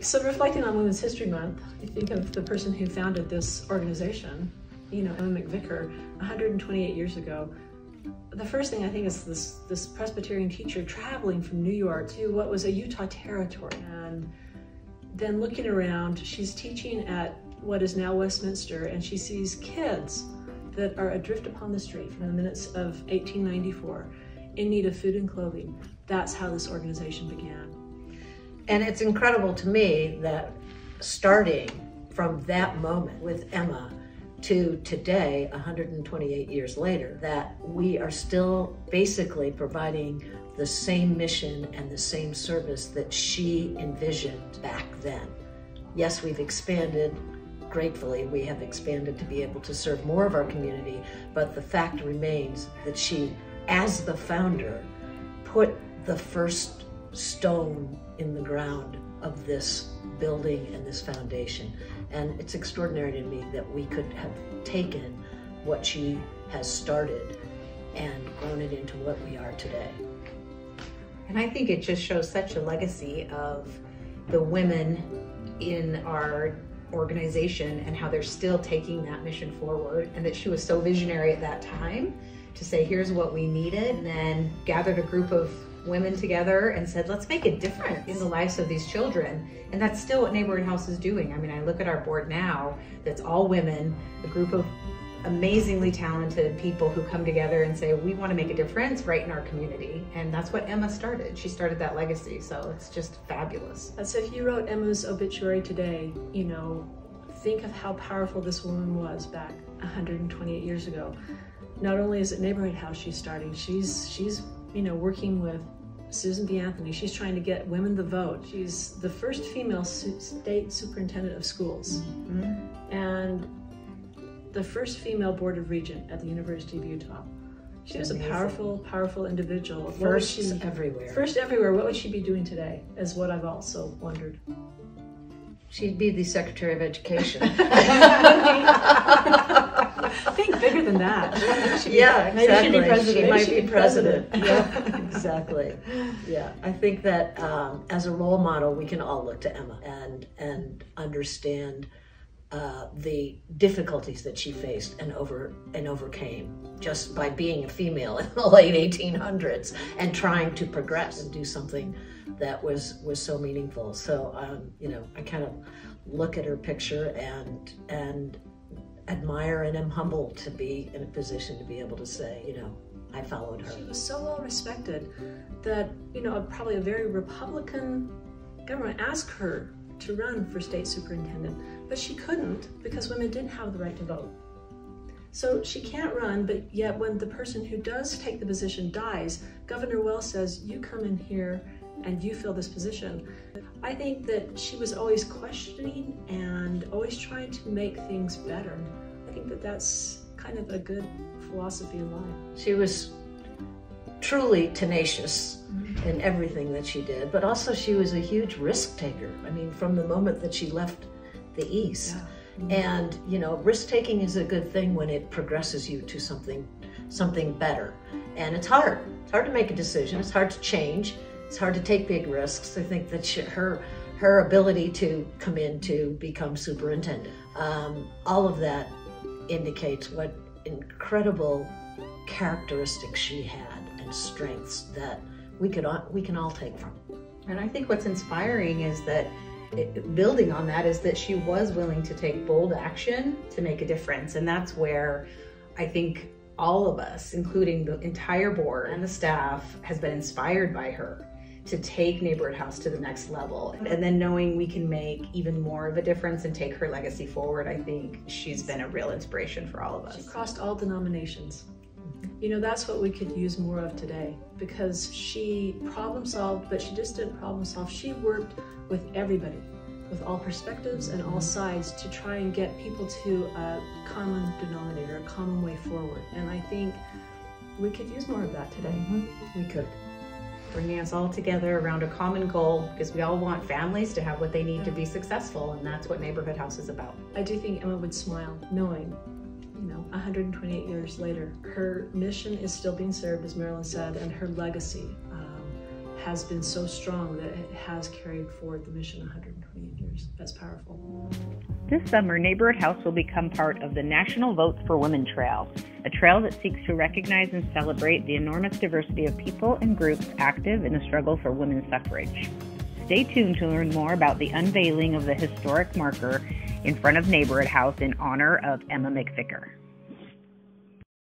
So reflecting on Women's History Month, I think of the person who founded this organization, Emma McVicker, 128 years ago. The first thing I think is this Presbyterian teacher traveling from New York to what was a Utah territory. And then looking around, she's teaching at what is now Westminster, and she sees kids that are adrift upon the street from the minutes of 1894 in need of food and clothing. That's how this organization began. And it's incredible to me that starting from that moment with Emma to today, 128 years later, that we are still basically providing the same mission and the same service that she envisioned back then. Yes, we've expanded. Gratefully, we have expanded to be able to serve more of our community, but the fact remains that she, as the founder, put the first stone in the ground of this building and this foundation. And it's extraordinary to me that we could have taken what she has started and grown it into what we are today. And I think it just shows such a legacy of the women in our organization and how they're still taking that mission forward, and that she was so visionary at that time to say, here's what we needed, and then gathered a group of women together and said, let's make a difference in the lives of these children. And that's still what Neighborhood House is doing. I mean, I look at our board now, that's all women, a group of amazingly talented people who come together and say, we want to make a difference right in our community. And that's what Emma started. She started that legacy, so it's just fabulous. So if you wrote Emma's obituary today, think of how powerful this woman was back 128 years ago. Not only is it Neighborhood House she's starting, she's working with Susan B. Anthony. She's trying to get women the vote. She's the first female state superintendent of schools, and the first female board of regent at the University of Utah. She was a powerful individual. First everywhere. First everywhere. What would she be doing today, is what I've also wondered. She'd be the Secretary of Education. Think bigger than that. Yeah, exactly. Maybe she'd be president. She might be president. Yeah, exactly. Yeah, I think that as a role model, we can all look to Emma and understand the difficulties that she faced and overcame just by being a female in the late 1800s and trying to progress and do something that was so meaningful. So I kind of look at her picture and admire and am humbled to be in a position to be able to say, I followed her. She was so well respected that probably a very Republican government asked her to run for state superintendent, but she couldn't because women didn't have the right to vote. So she can't run, but yet when the person who does take the position dies, Governor Wells says, you come in here and you fill this position. I think that she was always questioning and always trying to make things better. I think that that's kind of a good philosophy in life. She was truly tenacious in everything that she did, but also she was a huge risk taker. I mean, from the moment that she left the East. Yeah. And, risk-taking is a good thing when it progresses you to something better. And it's hard. It's hard to make a decision. It's hard to change. It's hard to take big risks. I think that her ability to come in to become superintendent, all of that indicates what incredible characteristics she had and strengths that we can all take from. And I think what's inspiring is that building on that is that she was willing to take bold action to make a difference. And that's where I think all of us, including the entire board and the staff, has been inspired by her to take Neighborhood House to the next level. And then knowing we can make even more of a difference and take her legacy forward, I think she's been a real inspiration for all of us. She crossed all denominations. That's what we could use more of today, because she problem solved, but she just didn't problem solve. She worked with everybody, with all perspectives and all sides, to try and get people to a common denominator, a common way forward. And I think we could use more of that today. We could. Bringing us all together around a common goal, because we all want families to have what they need to be successful, and that's what Neighborhood House is about. I do think Emma would smile knowing 128 years later, her mission is still being served, as Marilyn said, and her legacy has been so strong that it has carried forward the mission 128 20 years. That's powerful. This summer, Neighborhood House will become part of the National Votes for Women Trail, a trail that seeks to recognize and celebrate the enormous diversity of people and groups active in the struggle for women's suffrage. Stay tuned to learn more about the unveiling of the historic marker in front of Neighborhood House in honor of Emma McVicker.